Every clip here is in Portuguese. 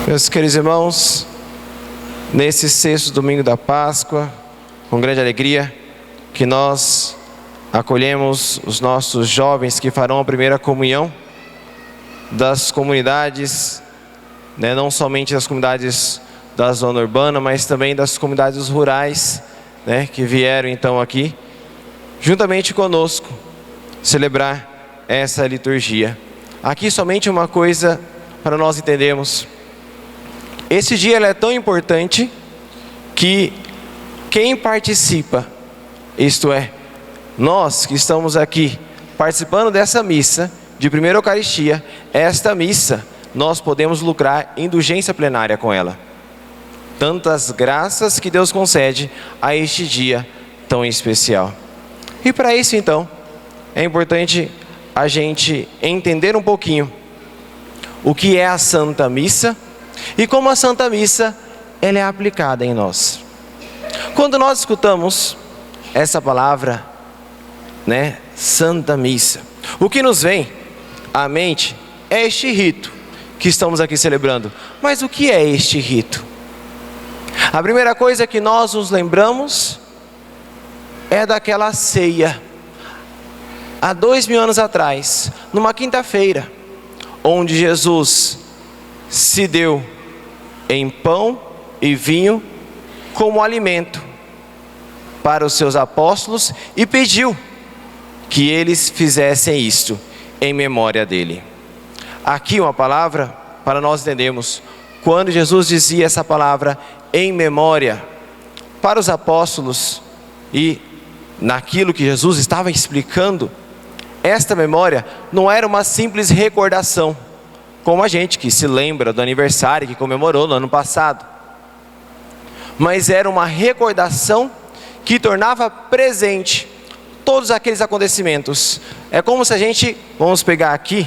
Meus queridos irmãos, nesse sexto domingo da Páscoa, com grande alegria, que nós acolhemos os nossos jovens que farão a primeira comunhão das comunidades, não somente das comunidades da zona urbana, mas também das comunidades rurais, que vieram então aqui, juntamente conosco, celebrar essa liturgia. Aqui somente uma coisa para nós entendermos. Esse dia é tão importante que quem participa, isto é, nós que estamos aqui participando dessa missa de primeira Eucaristia, esta missa nós podemos lucrar indulgência plenária com ela. Tantas graças que Deus concede a este dia tão especial. E para isso então, é importante a gente entender um pouquinho o que é a Santa Missa e como a Santa Missa ela é aplicada em nós. Quando nós escutamos essa palavra, Santa Missa, o que nos vem à mente é este rito que estamos aqui celebrando. Mas o que é este rito? A primeira coisa que nós nos lembramos é daquela ceia, há 2000 anos atrás, numa quinta-feira, onde Jesus se deu em pão e vinho como alimento para os seus apóstolos e pediu que eles fizessem isto em memória dele. Aqui uma palavra para nós entendermos, quando Jesus dizia essa palavra em memória para os apóstolos e naquilo que Jesus estava explicando, esta memória não era uma simples recordação, como a gente que se lembra do aniversário que comemorou no ano passado, mas era uma recordação que tornava presente todos aqueles acontecimentos. É como se a gente, vamos pegar aqui,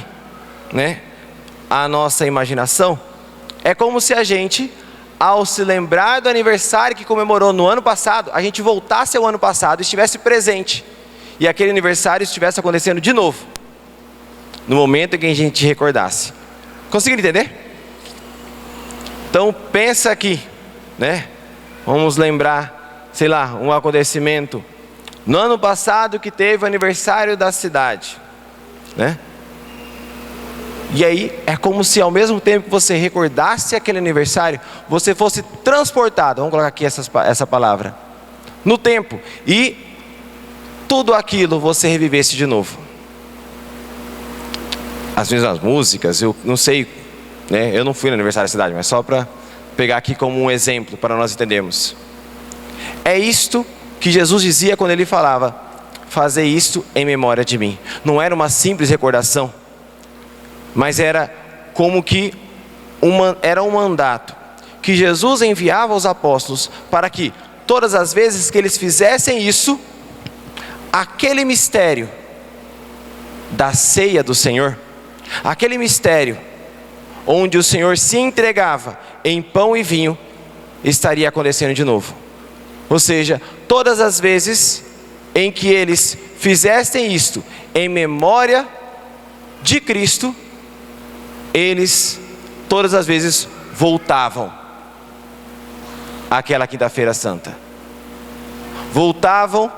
a nossa imaginação, é como se a gente, ao se lembrar do aniversário que comemorou no ano passado, a gente voltasse ao ano passado e estivesse presente, e aquele aniversário estivesse acontecendo de novo, no momento em que a gente recordasse. Conseguiram entender? Então pensa aqui, vamos lembrar, um acontecimento no ano passado que teve o aniversário da cidade, E aí é como se ao mesmo tempo que você recordasse aquele aniversário, você fosse transportado, vamos colocar aqui essa palavra, no tempo, e tudo aquilo você revivesse de novo. As mesmas músicas, eu não sei, eu não fui no aniversário da cidade, mas só para pegar aqui como um exemplo para nós entendermos. É isto que Jesus dizia quando ele falava, fazer isto em memória de mim. Não era uma simples recordação, mas era como que era um mandato que Jesus enviava aos apóstolos para que todas as vezes que eles fizessem isso, aquele mistério da ceia do Senhor, aquele mistério onde o Senhor se entregava em pão e vinho, estaria acontecendo de novo. Ou seja, todas as vezes em que eles fizessem isto em memória de Cristo, eles todas as vezes voltavam àquela quinta-feira santa. Voltavam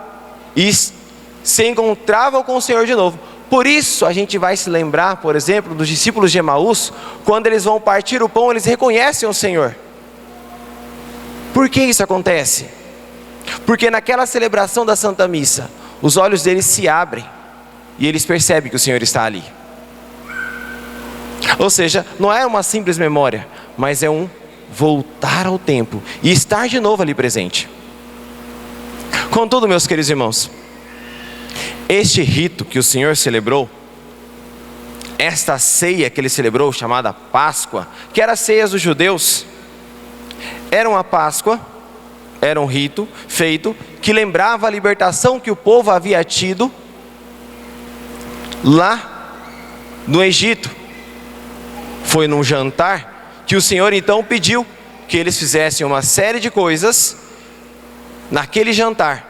e se encontravam com o Senhor de novo. Por isso a gente vai se lembrar, por exemplo, dos discípulos de Emaús, quando eles vão partir o pão, eles reconhecem o Senhor. Por que isso acontece? Porque naquela celebração da Santa Missa, os olhos deles se abrem e eles percebem que o Senhor está ali. Ou seja, não é uma simples memória, mas é um voltar ao tempo e estar de novo ali presente. Contudo, meus queridos irmãos, este rito que o Senhor celebrou, esta ceia que ele celebrou, chamada Páscoa, que era a ceia dos judeus, era uma Páscoa, era um rito feito que lembrava a libertação que o povo havia tido lá no Egito. Foi num jantar que o Senhor então pediu que eles fizessem uma série de coisas naquele jantar,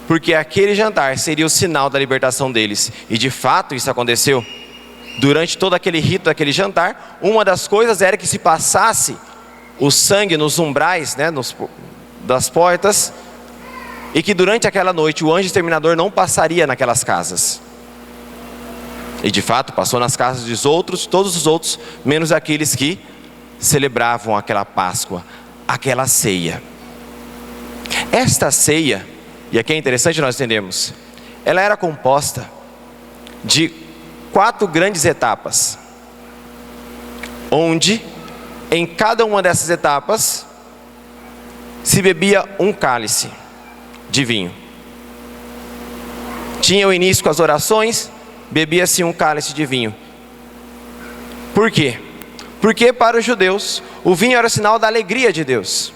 porque aquele jantar seria o sinal da libertação deles, e de fato isso aconteceu. durante todo aquele rito, daquele jantar, uma das coisas era que se passasse o sangue nos umbrais, né, das portas, e que durante aquela noite o anjo exterminador não passaria naquelas casas. E de fato passou nas casas dos outros, todos os outros, menos aqueles que celebravam aquela Páscoa, aquela ceia. Esta ceia, e aqui é interessante nós entendermos, ela era composta de 4 grandes etapas, onde em cada uma dessas etapas se bebia um cálice de vinho. Tinha o início com as orações, bebia-se um cálice de vinho. Por quê? Porque para os judeus o vinho era o sinal da alegria de Deus.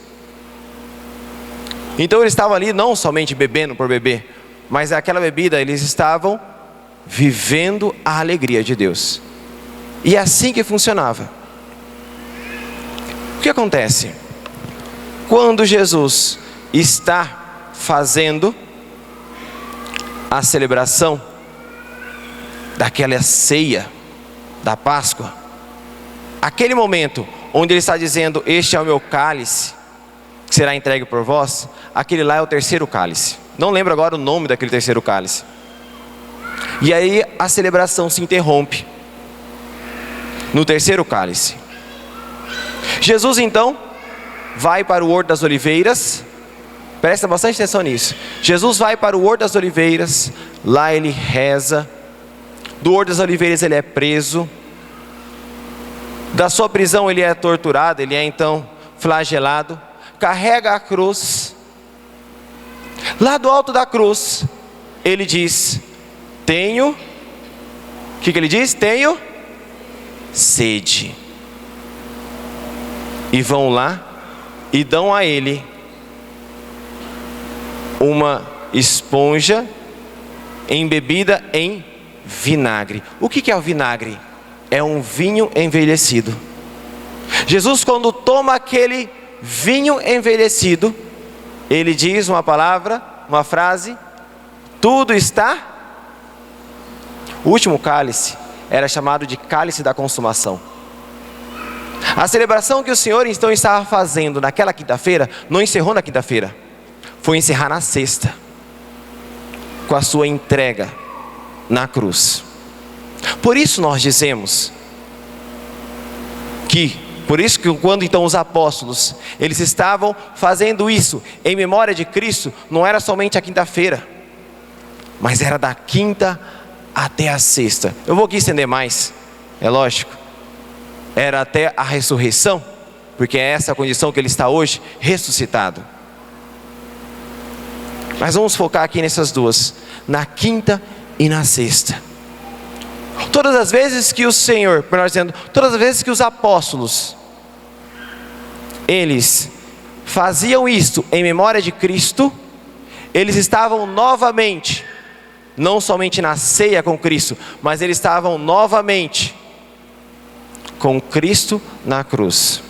Então eles estavam ali não somente bebendo por beber, mas aquela bebida eles estavam vivendo a alegria de Deus. E é assim que funcionava. O que acontece? Quando Jesus está fazendo a celebração daquela ceia da Páscoa, aquele momento onde ele está dizendo: este é o meu cálice, que será entregue por vós, aquele lá é o terceiro cálice. Não lembro agora o nome daquele terceiro cálice. E aí a celebração se interrompe no terceiro cálice. Jesus então vai para o Horto das Oliveiras. Presta bastante atenção nisso. Jesus vai para o Horto das Oliveiras. Lá ele reza. Do Horto das Oliveiras ele é preso. Da sua prisão ele é torturado. Ele é então flagelado. Carrega a cruz. Lá do alto da cruz ele diz: tenho, o que ele diz? Tenho sede. E vão lá e dão a ele uma esponja embebida em vinagre. O que é o vinagre? É um vinho envelhecido. Jesus, quando toma aquele vinho envelhecido, ele diz uma palavra, uma frase: tudo está. O último cálice era chamado de cálice da consumação. A celebração que o Senhor então estava fazendo naquela quinta-feira, não encerrou na quinta-feira, foi encerrar na sexta, com a sua entrega na cruz. Por isso nós dizemos por isso que quando então os apóstolos, eles estavam fazendo isso em memória de Cristo, não era somente a quinta-feira, mas era da quinta até a sexta. Eu vou aqui estender mais, é lógico. Era até a ressurreição, porque é essa a condição que ele está hoje, ressuscitado. Mas vamos focar aqui nessas duas, na quinta e na sexta. Todas as vezes que o Senhor, melhor dizendo, todas as vezes que os apóstolos, eles faziam isto em memória de Cristo, eles estavam novamente, não somente na ceia com Cristo, mas eles estavam novamente com Cristo na cruz.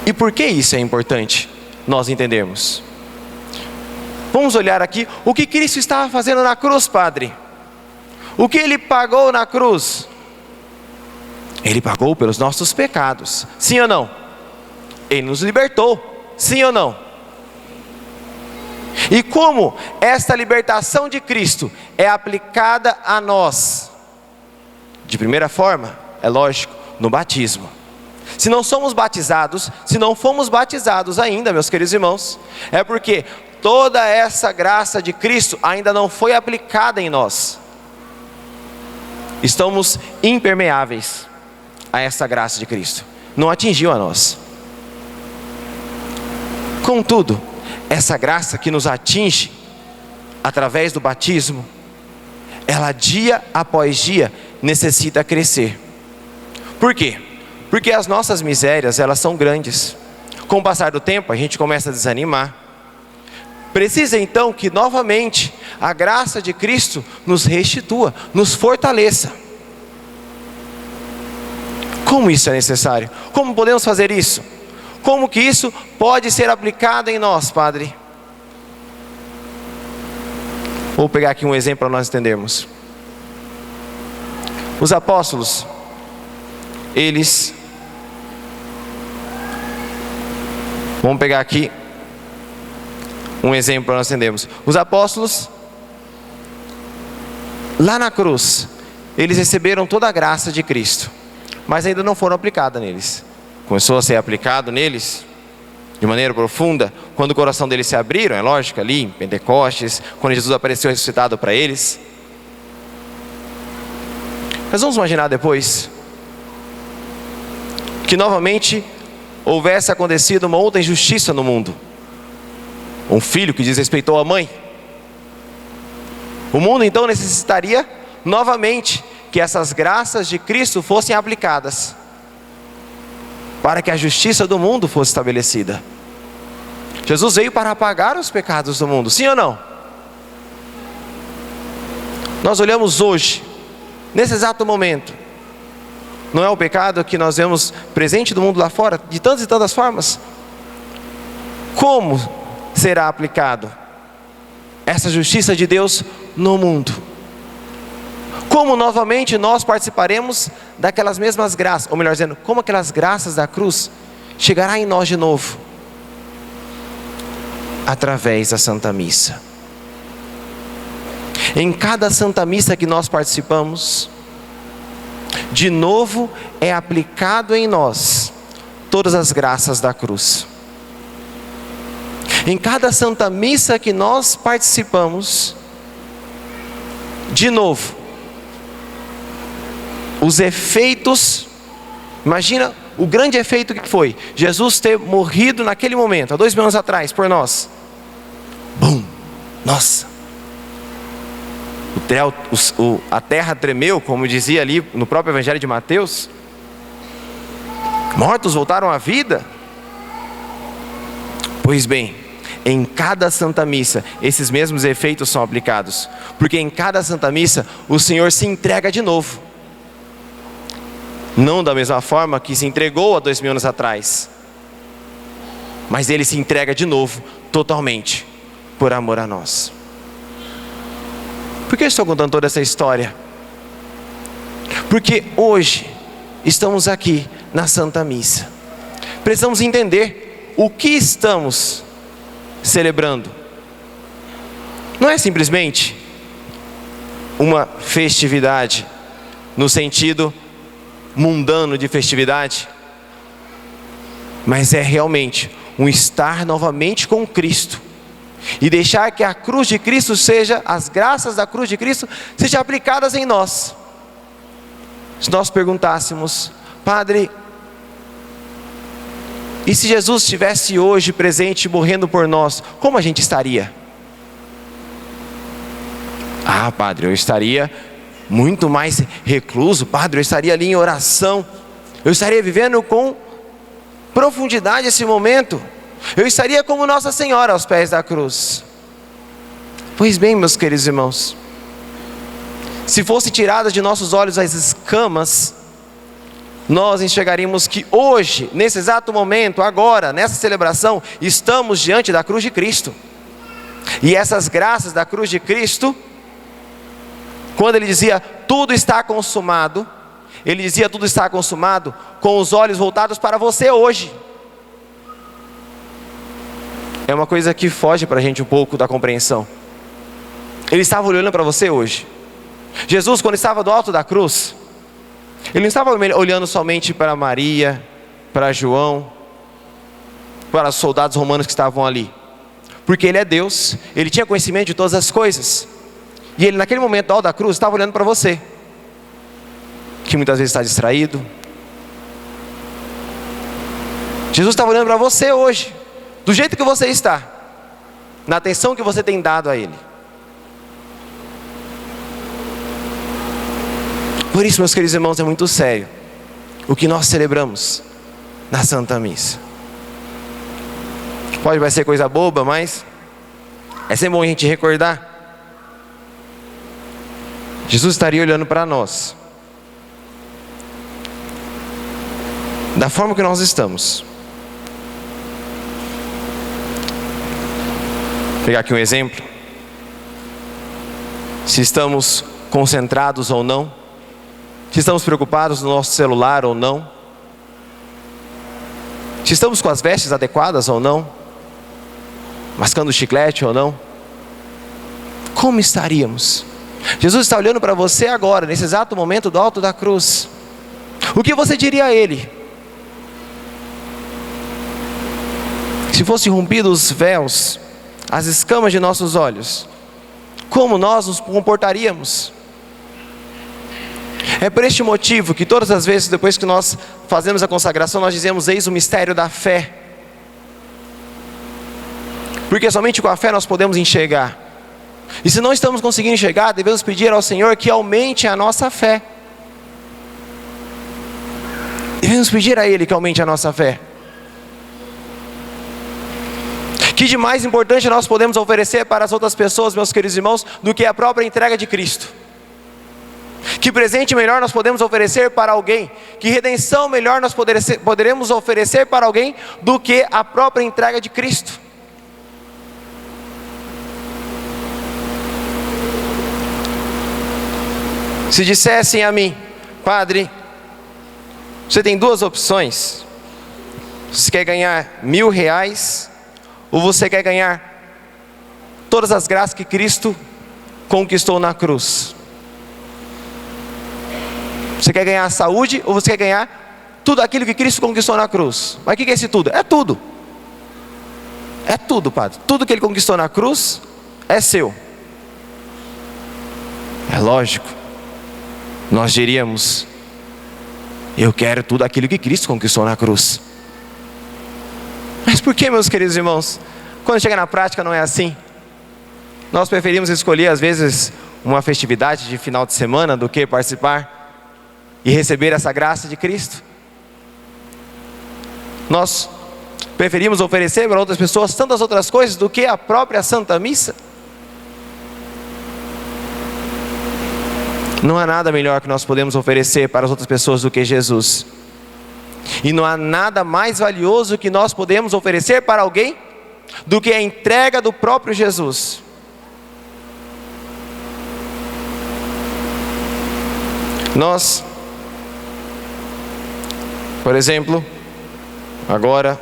E por que isso é importante nós entendermos? Vamos olhar aqui o que Cristo estava fazendo na cruz, Padre. O que Ele pagou na cruz? Ele pagou pelos nossos pecados, sim ou não? Ele nos libertou, sim ou não? E como esta libertação de Cristo é aplicada a nós? De primeira forma, é lógico, no batismo. Se não somos batizados, se não fomos batizados ainda, meus queridos irmãos, é porque toda essa graça de Cristo ainda não foi aplicada em nós. Estamos impermeáveis a essa graça de Cristo, não atingiu a nós. Contudo, essa graça que nos atinge através do batismo, ela dia após dia necessita crescer. Por quê? Porque as nossas misérias, elas são grandes. Com o passar do tempo, a gente começa a desanimar. Precisa então que novamente a graça de Cristo nos restitua, nos fortaleça. Como isso é necessário? Como podemos fazer isso? Como que isso pode ser aplicado em nós, Padre? Vou pegar aqui um exemplo para nós entendermos. Os apóstolos, eles... Vamos pegar aqui um exemplo para nós entendermos. Os apóstolos, lá na cruz, eles receberam toda a graça de Cristo, mas ainda não foram aplicadas neles. Começou a ser aplicado neles de maneira profunda quando o coração deles se abriram, é lógico, ali em Pentecostes, quando Jesus apareceu ressuscitado para eles. Mas vamos imaginar depois que novamente houvesse acontecido uma outra injustiça no mundo. Um filho que desrespeitou a mãe. O mundo então necessitaria novamente que essas graças de Cristo fossem aplicadas, para que a justiça do mundo fosse estabelecida. Jesus veio para apagar os pecados do mundo, sim ou não? Nós olhamos hoje, nesse exato momento, não é o pecado que nós vemos presente do mundo lá fora, de tantas e tantas formas? Como será aplicado essa justiça de Deus no mundo? Como novamente nós participaremos daquelas mesmas graças, ou melhor dizendo, como aquelas graças da cruz chegará em nós de novo? Através da Santa Missa. Em cada Santa Missa que nós participamos, de novo é aplicado em nós todas as graças da cruz. Em cada Santa Missa que nós participamos, de novo, os efeitos, imagina o grande efeito que foi Jesus ter morrido naquele momento, há 2000 anos atrás, por nós. Bum! Nossa! A terra tremeu, como dizia ali no próprio Evangelho de Mateus. Mortos voltaram à vida. Pois bem, em cada Santa Missa, esses mesmos efeitos são aplicados, porque em cada Santa Missa, o Senhor se entrega de novo. Não da mesma forma que se entregou há 2000 anos atrás, mas Ele se entrega de novo, totalmente, por amor a nós. Por que eu estou contando toda essa história? Porque hoje, estamos aqui na Santa Missa. Precisamos entender o que estamos celebrando. Não é simplesmente uma festividade, no sentido mundano de festividade, mas é realmente um estar novamente com Cristo, e deixar que a cruz de Cristo seja, as graças da cruz de Cristo sejam aplicadas em nós. Se nós perguntássemos, Padre, e se Jesus estivesse hoje presente, morrendo por nós, como a gente estaria? Ah, Padre, eu estaria muito mais recluso. Padre, eu estaria ali em oração, eu estaria vivendo com profundidade esse momento, eu estaria como Nossa Senhora aos pés da cruz. Pois bem, meus queridos irmãos, se fosse tirada de nossos olhos as escamas, nós enxergaríamos que hoje, nesse exato momento, agora, nessa celebração, estamos diante da cruz de Cristo. E essas graças da cruz de Cristo, quando Ele dizia, tudo está consumado, Ele dizia, tudo está consumado, com os olhos voltados para você hoje. É uma coisa que foge para a gente um pouco da compreensão. Ele estava olhando para você hoje. Jesus, quando estava do alto da cruz, Ele não estava olhando somente para Maria, para João, para os soldados romanos que estavam ali, porque Ele é Deus, Ele tinha conhecimento de todas as coisas, e Ele naquele momento do alto da cruz estava olhando para você, que muitas vezes está distraído. Jesus estava olhando para você hoje, do jeito que você está, na atenção que você tem dado a Ele. Por isso, meus queridos irmãos, é muito sério o que nós celebramos na Santa Missa. Pode parecer coisa boba, mas é sempre bom a gente recordar. Jesus estaria olhando para nós, da forma que nós estamos. Vou pegar aqui um exemplo. Se estamos concentrados ou não, Se estamos preocupados no nosso celular ou não. Se estamos com as vestes adequadas ou não. Mascando chiclete ou não. Como estaríamos? Jesus está olhando para você agora, nesse exato momento do alto da cruz. O que você diria a Ele? Se fossem rompidos os véus, as escamas de nossos olhos, como nós nos comportaríamos? É por este motivo que todas as vezes depois que nós fazemos a consagração, nós dizemos: eis o mistério da fé. Porque somente com a fé nós podemos enxergar. E se não estamos conseguindo enxergar, devemos pedir ao Senhor que aumente a nossa fé. Devemos pedir a Ele que aumente a nossa fé. Que de mais importante nós podemos oferecer para as outras pessoas, meus queridos irmãos, do que a própria entrega de Cristo? Que presente melhor nós podemos oferecer para alguém? Que redenção melhor nós poderemos oferecer para alguém do que a própria entrega de Cristo? Se dissessem a mim: Padre, você tem duas opções. Você quer ganhar R$1.000 ou você quer ganhar todas as graças que Cristo conquistou na cruz? Você quer ganhar a saúde ou você quer ganhar tudo aquilo que Cristo conquistou na cruz? Mas o que é esse tudo? É tudo. É tudo, Padre. Tudo que Ele conquistou na cruz é seu. É lógico. Nós diríamos: eu quero tudo aquilo que Cristo conquistou na cruz. Mas por que, meus queridos irmãos, quando chega na prática não é assim? Nós preferimos escolher às vezes uma festividade de final de semana do que participar e receber essa graça de Cristo. Nós preferimos oferecer para outras pessoas tantas outras coisas do que a própria Santa Missa. Não há nada melhor que nós podemos oferecer para as outras pessoas do que Jesus. E não há nada mais valioso que nós podemos oferecer para alguém do que a entrega do próprio Jesus. Nós, por exemplo, agora,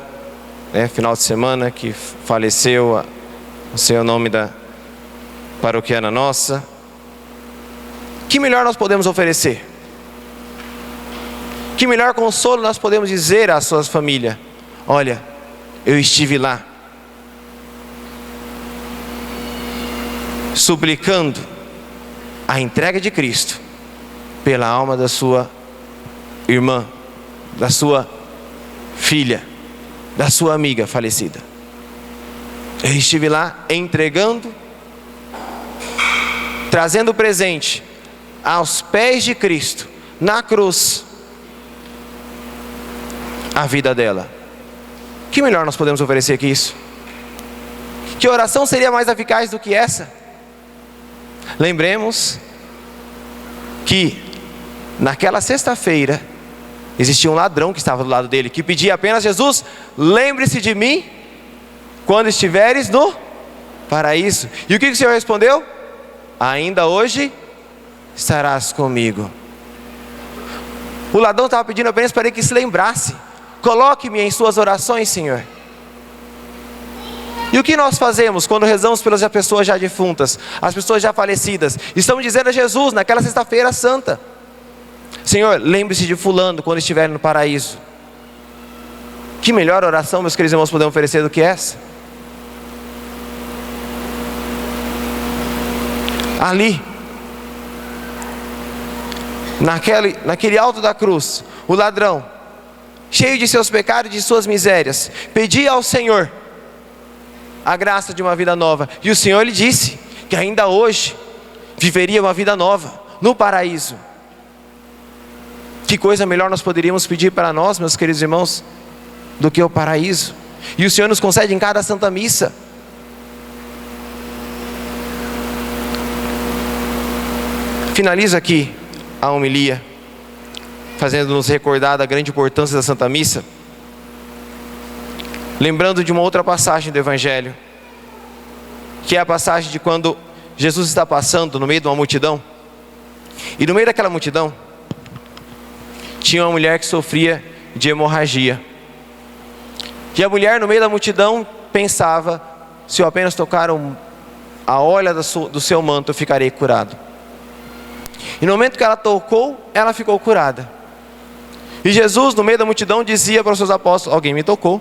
final de semana que faleceu o seu nome da paroquiana nossa, que melhor nós podemos oferecer? Que melhor consolo nós podemos dizer à sua família? Olha, eu estive lá, suplicando a entrega de Cristo pela alma da sua irmã, da sua filha, da sua amiga falecida. Eu estive lá entregando, trazendo presente aos pés de Cristo, na cruz, a vida dela. Que melhor nós podemos oferecer que isso? Que oração seria mais eficaz do que essa? Lembremos que naquela sexta-feira existia um ladrão que estava do lado dele, que pedia apenas: Jesus, lembre-se de mim quando estiveres no paraíso. E o que o Senhor respondeu? Ainda hoje estarás comigo. O ladrão estava pedindo apenas para ele que se lembrasse: coloque-me em suas orações, Senhor. E o que nós fazemos quando rezamos pelas pessoas já defuntas, as pessoas já falecidas? Estamos dizendo a Jesus naquela sexta-feira santa: Senhor, lembre-se de fulano quando estiver no paraíso. Que melhor oração, meus queridos irmãos, podemos oferecer do que essa? Ali, naquele alto da cruz, o ladrão, cheio de seus pecados e de suas misérias, pedia ao Senhor a graça de uma vida nova. E o Senhor lhe disse que ainda hoje viveria uma vida nova no paraíso. Que coisa melhor nós poderíamos pedir para nós, meus queridos irmãos, do que o paraíso? E o Senhor nos concede em cada Santa Missa. Finalizo aqui a homilia, fazendo-nos recordar da grande importância da Santa Missa, lembrando de uma outra passagem do Evangelho, que é a passagem de quando Jesus está passando no meio de uma multidão, e no meio daquela multidão tinha uma mulher que sofria de hemorragia. E a mulher, no meio da multidão, pensava: se eu apenas tocar a orla do seu manto, eu ficarei curado. E no momento que ela tocou, ela ficou curada. E Jesus, no meio da multidão, dizia para os seus apóstolos: alguém me tocou.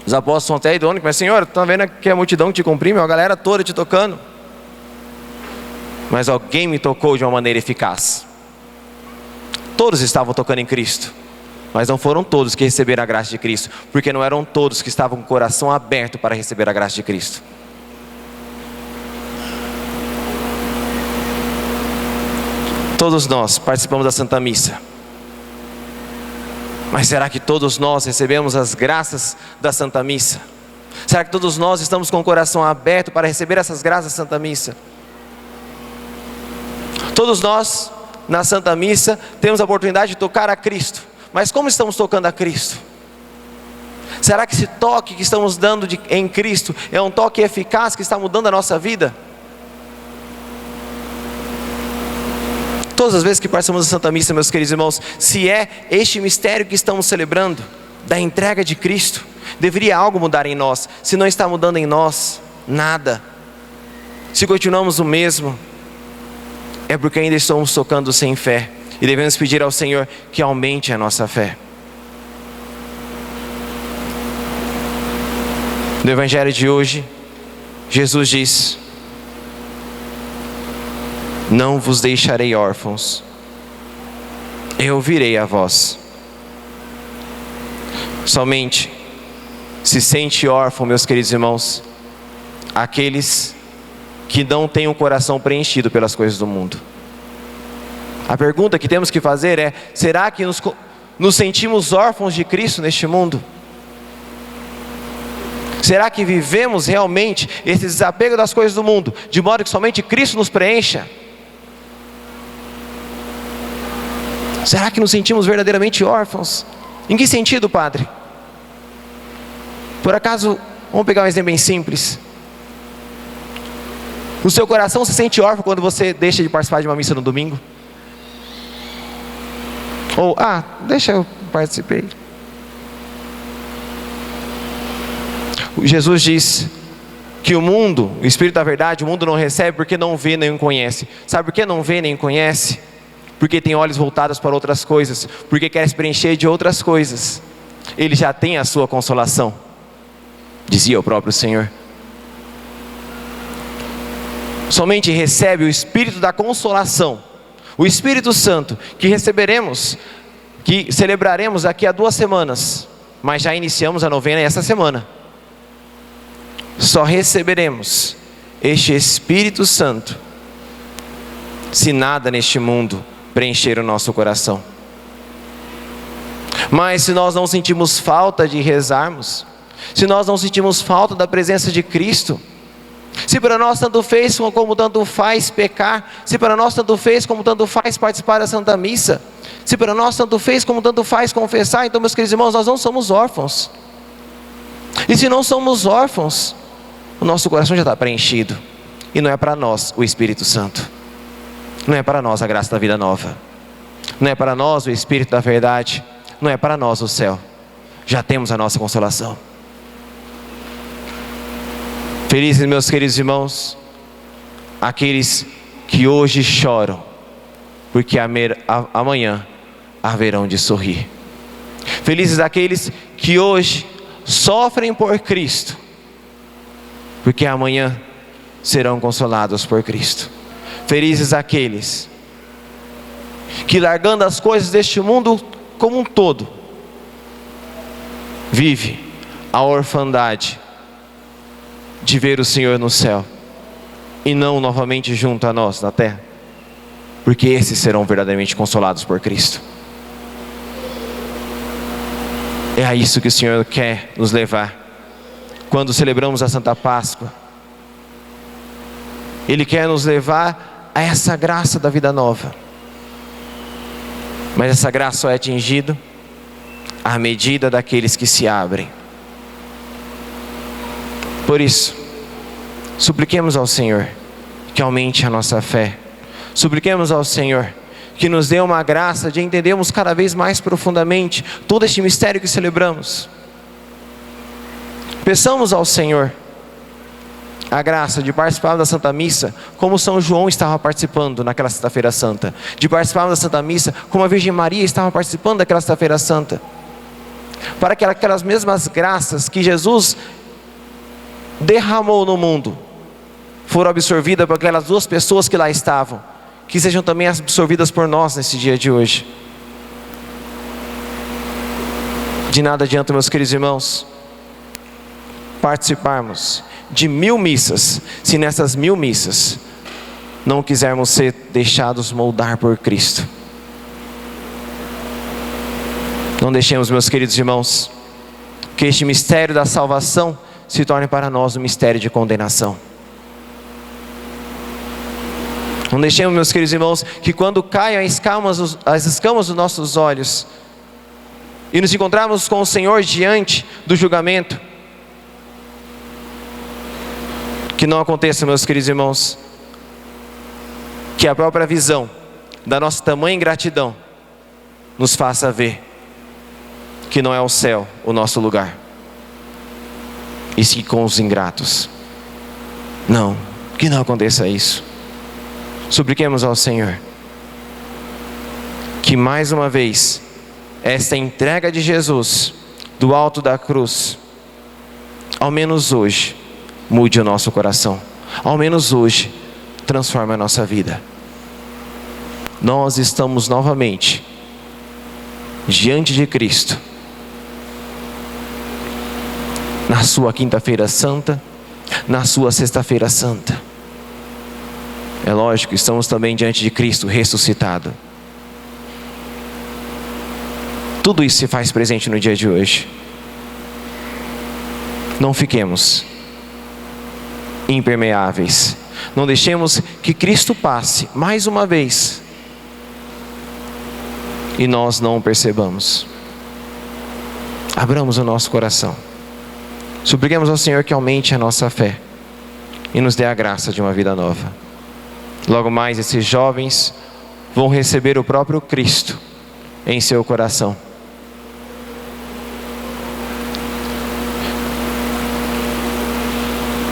Os apóstolos são até irônicos, mas Senhor, está vendo que a multidão te comprime, a galera toda te tocando. Mas alguém me tocou de uma maneira eficaz. Todos estavam tocando em Cristo, mas não foram todos que receberam a graça de Cristo, porque não eram todos que estavam com o coração aberto para receber a graça de Cristo. Todos nós participamos da Santa Missa, mas será que todos nós recebemos as graças da Santa Missa? Será que todos nós estamos com o coração aberto para receber essas graças da Santa Missa? Todos nós, na Santa Missa, temos a oportunidade de tocar a Cristo, mas como estamos tocando a Cristo? Será que esse toque que estamos dando em Cristo é um toque eficaz que está mudando a nossa vida? Todas as vezes que participamos da Santa Missa, meus queridos irmãos, se é este mistério que estamos celebrando, da entrega de Cristo, deveria algo mudar em nós. Se não está mudando em nós, nada. Se continuamos o mesmo, é porque ainda estamos tocando sem fé. E devemos pedir ao Senhor que aumente a nossa fé. No Evangelho de hoje, Jesus diz: não vos deixarei órfãos, eu virei a vós. Somente se sente órfão, meus queridos irmãos, aqueles que não têm o coração preenchido pelas coisas do mundo. A pergunta que temos que fazer é: será que nos sentimos órfãos de Cristo neste mundo? Será que vivemos realmente esse desapego das coisas do mundo, de modo que somente Cristo nos preencha? Será que nos sentimos verdadeiramente órfãos? Em que sentido, Padre? Por acaso, vamos pegar um exemplo bem simples. O seu coração se sente órfão quando você deixa de participar de uma missa no domingo? Ou, deixa eu participar. Jesus diz que o mundo, o Espírito da verdade, o mundo não recebe porque não vê nem conhece. Sabe por que não vê nem conhece? Porque tem olhos voltados para outras coisas, porque quer se preencher de outras coisas. Ele já tem a sua consolação, dizia o próprio Senhor. Somente recebe o Espírito da consolação, o Espírito Santo, que receberemos, que celebraremos daqui a 2 semanas, mas já iniciamos a novena essa semana. Só receberemos este Espírito Santo se nada neste mundo preencher o nosso coração. Mas se nós não sentimos falta de rezarmos, se nós não sentimos falta da presença de Cristo, se para nós tanto fez como tanto faz pecar, se para nós tanto fez como tanto faz participar da Santa Missa, se para nós tanto fez como tanto faz confessar, então, meus queridos irmãos, nós não somos órfãos. E se não somos órfãos, o nosso coração já está preenchido. E não é para nós o Espírito Santo, não é para nós a graça da vida nova, não é para nós o Espírito da verdade, não é para nós o céu. Já temos a nossa consolação. Felizes, meus queridos irmãos, aqueles que hoje choram, porque amanhã haverão de sorrir. Felizes aqueles que hoje sofrem por Cristo, porque amanhã serão consolados por Cristo. Felizes aqueles que, largando as coisas deste mundo como um todo, vive a orfandade de ver o Senhor no céu e não novamente junto a nós na terra, porque esses serão verdadeiramente consolados por Cristo. É a isso que o Senhor quer nos levar quando celebramos a Santa Páscoa. Ele quer nos levar a essa graça da vida nova, mas essa graça só é atingida à medida daqueles que se abrem. Por isso, supliquemos ao Senhor que aumente a nossa fé. Supliquemos ao Senhor que nos dê uma graça de entendermos cada vez mais profundamente todo este mistério que celebramos. Peçamos ao Senhor a graça de participar da Santa Missa como São João estava participando naquela Sexta-feira Santa, de participar da Santa Missa como a Virgem Maria estava participando daquela Sexta-feira Santa, para que aquelas mesmas graças que Jesus derramou no mundo foram absorvidas por aquelas duas pessoas que lá estavam, que sejam também absorvidas por nós nesse dia de hoje. De nada adianta, meus queridos irmãos, participarmos de 1000 missas, se nessas 1000 missas não quisermos ser deixados moldar por Cristo. Não deixemos, meus queridos irmãos, que este mistério da salvação se torne para nós um mistério de condenação. Não deixemos, meus queridos irmãos, que quando caiam as escamas dos nossos olhos e nos encontrarmos com o Senhor diante do julgamento, que não aconteça, meus queridos irmãos, que a própria visão da nossa tamanha ingratidão nos faça ver que não é o céu o nosso lugar, e sim com os ingratos. Não, que não aconteça isso. Supliquemos ao Senhor que mais uma vez esta entrega de Jesus do alto da cruz, ao menos hoje, mude o nosso coração. Ao menos hoje, transforme a nossa vida. Nós estamos novamente diante de Cristo, na sua quinta-feira santa, na sua sexta-feira santa. É lógico, estamos também diante de Cristo ressuscitado. Tudo isso se faz presente no dia de hoje. Não fiquemos impermeáveis. Não deixemos que Cristo passe mais uma vez e nós não o percebamos. Abramos o nosso coração. Supliquemos ao Senhor que aumente a nossa fé e nos dê a graça de uma vida nova. Logo mais esses jovens vão receber o próprio Cristo em seu coração.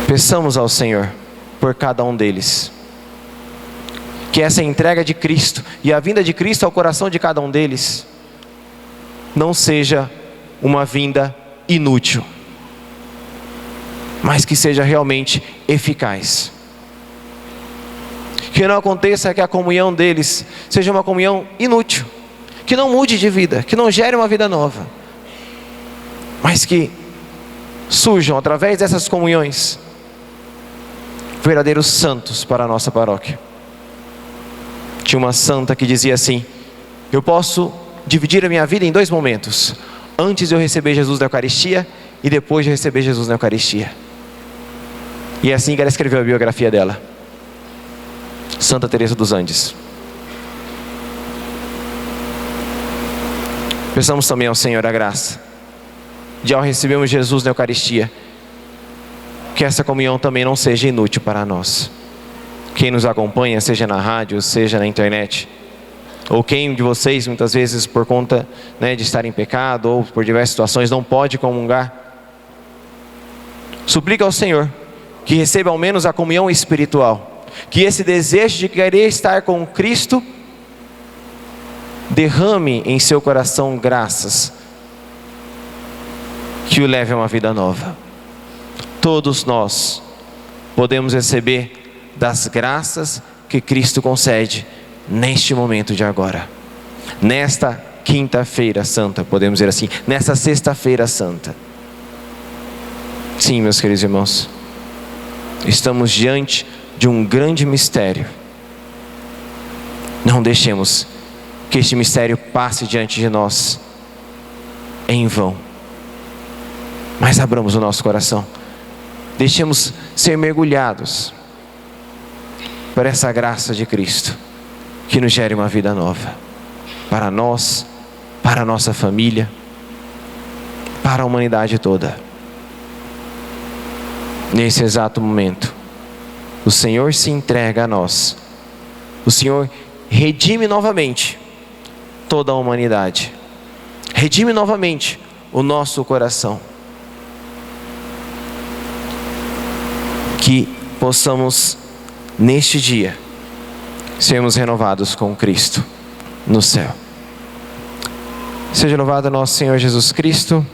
Peçamos ao Senhor por cada um deles, que essa entrega de Cristo e a vinda de Cristo ao coração de cada um deles não seja uma vinda inútil, mas que seja realmente eficaz. Que não aconteça que a comunhão deles seja uma comunhão inútil, que não mude de vida, que não gere uma vida nova, mas que surjam através dessas comunhões verdadeiros santos para a nossa paróquia. Tinha uma santa que dizia assim: eu posso dividir a minha vida em 2 momentos, antes de eu receber Jesus na Eucaristia e depois de receber Jesus na Eucaristia. E é assim que ela escreveu a biografia dela, Santa Teresa dos Andes. Peçamos também ao Senhor a graça de, ao recebermos Jesus na Eucaristia, que essa comunhão também não seja inútil para nós. Quem nos acompanha, seja na rádio, seja na internet, ou quem de vocês muitas vezes por conta de estar em pecado ou por diversas situações não pode comungar, suplica ao Senhor que receba ao menos a comunhão espiritual, que esse desejo de querer estar com Cristo derrame em seu coração graças que o leve a uma vida nova. Todos nós podemos receber das graças que Cristo concede neste momento de agora, nesta quinta-feira santa, podemos dizer assim, nesta sexta-feira santa. Sim, meus queridos irmãos, estamos diante de um grande mistério. Não deixemos que este mistério passe diante de nós em vão, mas abramos o nosso coração, deixemos ser mergulhados por essa graça de Cristo, que nos gere uma vida nova, para nós, para a nossa família, para a humanidade toda. Nesse exato momento, o Senhor se entrega a nós, o Senhor redime novamente toda a humanidade. Redime novamente o nosso coração. Que possamos, neste dia, sermos renovados com Cristo no céu. Seja louvado nosso Senhor Jesus Cristo.